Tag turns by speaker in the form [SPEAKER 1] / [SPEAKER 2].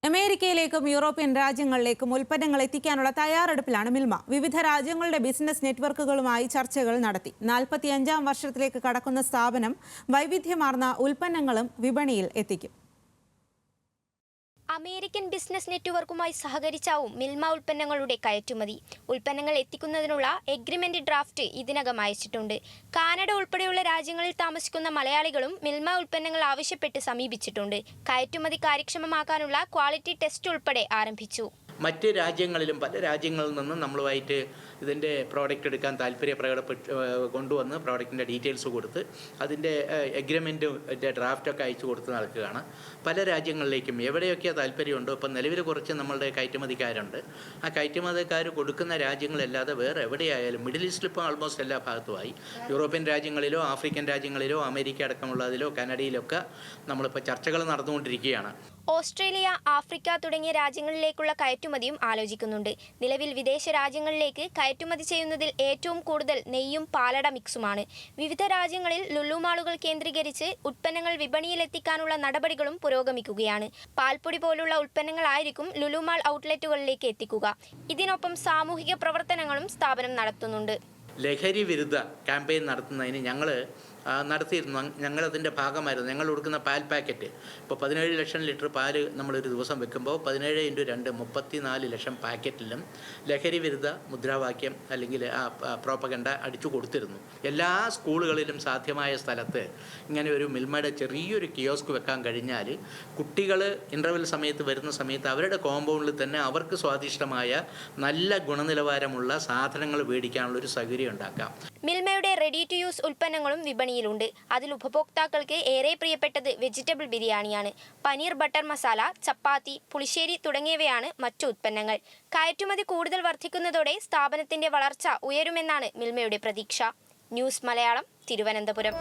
[SPEAKER 1] അമേരിക്കയിലേക്കും European രാജ്യങ്ങളിലേക്കും ഉൽപ്പന്നങ്ങൾ എത്തിക്കാനുള്ള തയ്യാറെടുപ്പിലാണ് മിൽമ. വിവിധ രാജ്യങ്ങളുടെ ബിസിനസ് നെറ്റ്വർക്കുകളുമായി ചർച്ചകൾ നടത്തി. 45-ാം വർഷത്തിലേക്ക് കടക്കുന്ന സ്ഥാപനം വൈവിധ്യമാർന്ന ഉൽപ്പന്നങ്ങളും വിപണിയിൽ എത്തിക്കും.
[SPEAKER 2] അമേരിക്കൻ ബിസിനസ് നെറ്റ്വർക്കുമായി സഹകരിച്ചാവും മിൽമ ഉൽപ്പന്നങ്ങളുടെ കയറ്റുമതി. ഉൽപ്പന്നങ്ങൾ എത്തിക്കുന്നതിനുള്ള എഗ്രിമെന്റ് ഡ്രാഫ്റ്റ് ഇതിനകം അയച്ചിട്ടുണ്ട്. കാനഡ ഉൾപ്പെടെയുള്ള രാജ്യങ്ങളിൽ താമസിക്കുന്ന മലയാളികളും മിൽമ ഉൽപ്പന്നങ്ങൾ ആവശ്യപ്പെട്ട് സമീപിച്ചിട്ടുണ്ട്. കയറ്റുമതി കാര്യക്ഷമമാക്കാനുള്ള ക്വാളിറ്റി ടെസ്റ്റ് ഉൾപ്പെടെ ആരംഭിച്ചു.
[SPEAKER 3] മറ്റ് രാജ്യങ്ങളിലും പല രാജ്യങ്ങളിൽ നിന്നും നമ്മളുമായിട്ട് ഇതിൻ്റെ പ്രോഡക്റ്റ് എടുക്കാൻ താല്പര്യം കൊണ്ടുവന്ന് പ്രോഡക്റ്റിൻ്റെ ഡീറ്റെയിൽസ് കൊടുത്ത് അതിൻ്റെ എഗ്രിമെൻറ്റിൻ്റെ ഡ്രാഫ്റ്റൊക്കെ അയച്ചു കൊടുത്ത് നടക്കുകയാണ്. പല രാജ്യങ്ങളിലേക്കും എവിടെയൊക്കെ താല്പര്യമുണ്ടോ, ഇപ്പം നിലവിൽ കുറച്ച് നമ്മളുടെ കയറ്റുമതിക്കാരുണ്ട്. ആ കയറ്റുമതിക്കാർ കൊടുക്കുന്ന രാജ്യങ്ങളല്ലാതെ വേറെ എവിടെയായാലും മിഡിൽ ഈസ്റ്റിൽ ഇപ്പോൾ ആൾമോസ്റ്റ് എല്ലാ ഭാഗത്തുമായി യൂറോപ്യൻ രാജ്യങ്ങളിലോ ആഫ്രിക്കൻ രാജ്യങ്ങളിലോ അമേരിക്ക അടക്കമുള്ളതിലോ കാനഡയിലൊക്കെ നമ്മളിപ്പോൾ ചർച്ചകൾ നടന്നുകൊണ്ടിരിക്കുകയാണ്.
[SPEAKER 2] ഓസ്ട്രേലിയ, ആഫ്രിക്ക തുടങ്ങിയ രാജ്യങ്ങളിലേക്കുള്ള കയറ്റുമതിയും ആലോചിക്കുന്നുണ്ട്. നിലവിൽ വിദേശ രാജ്യങ്ങളിലേക്ക് കയറ്റുമതി ചെയ്യുന്നതിൽ ഏറ്റവും കൂടുതൽ നെയ്യും പാലട മിക്സുമാണ്. വിവിധ രാജ്യങ്ങളിൽ ലുലു മാളുകൾ കേന്ദ്രീകരിച്ച് ഉൽപ്പന്നങ്ങൾ വിപണിയിലെത്തിക്കാനുള്ള നടപടികളും പുരോഗമിക്കുകയാണ്. പാൽപ്പൊടി പോലുള്ള ഉൽപ്പന്നങ്ങളായിരിക്കും ലുലു മാൾ ഔട്ട്ലെറ്റുകളിലേക്ക് എത്തിക്കുക. ഇതിനൊപ്പം സാമൂഹിക പ്രവർത്തനങ്ങളും സ്ഥാപനം നടത്തുന്നുണ്ട്.
[SPEAKER 3] ലഹരി വിരുദ്ധ ക്യാമ്പയിൻ നടത്തുന്നതിന് നടത്തിയിരുന്നു. ഞങ്ങളതിൻ്റെ ഭാഗമായിരുന്നു. ഞങ്ങൾ കൊടുക്കുന്ന പാൽ പാക്കറ്റ് ഇപ്പോൾ 17 ലക്ഷം ലിറ്റർ പാല് നമ്മളൊരു ദിവസം വെക്കുമ്പോൾ 17 × 2 34 ലക്ഷം പാക്കറ്റിലും ലഹരി വിരുദ്ധ മുദ്രാവാക്യം അല്ലെങ്കിൽ പ്രോപ്പഗണ്ട അടിച്ചു കൊടുത്തിരുന്നു. എല്ലാ സ്കൂളുകളിലും സാധ്യമായ സ്ഥലത്ത് ഇങ്ങനെ ഒരു മിൽമയുടെ ചെറിയൊരു കിയോസ്ക് വെക്കാൻ കഴിഞ്ഞാൽ കുട്ടികൾ ഇൻ്റർവെൽ സമയത്ത് വരുന്ന സമയത്ത് അവരുടെ കോമ്പൗണ്ടിൽ തന്നെ അവർക്ക് സ്വാദിഷ്ടമായ നല്ല ഗുണനിലവാരമുള്ള സാധനങ്ങൾ മേടിക്കാനുള്ളൊരു സൗകര്യം ഉണ്ടാക്കാം.
[SPEAKER 2] മിൽമയുടെ റെഡി ടു യൂസ് ഉൽപ്പന്നങ്ങളും വിപണിയിലുണ്ട്. അതിൽ ഉപഭോക്താക്കൾക്ക് ഏറെ പ്രിയപ്പെട്ടത് വെജിറ്റബിൾ ബിരിയാണിയാണ്. പനീർ ബട്ടർ മസാല, ചപ്പാത്തി, പുളിശ്ശേരി തുടങ്ങിയവയാണ് മറ്റു ഉൽപ്പന്നങ്ങൾ. കയറ്റുമതി കൂടുതൽ വർദ്ധിക്കുന്നതോടെ സ്ഥാപനത്തിന്റെ വളർച്ച ഉയരുമെന്നാണ് മിൽമയുടെ പ്രതീക്ഷ. ന്യൂസ് മലയാളം, തിരുവനന്തപുരം.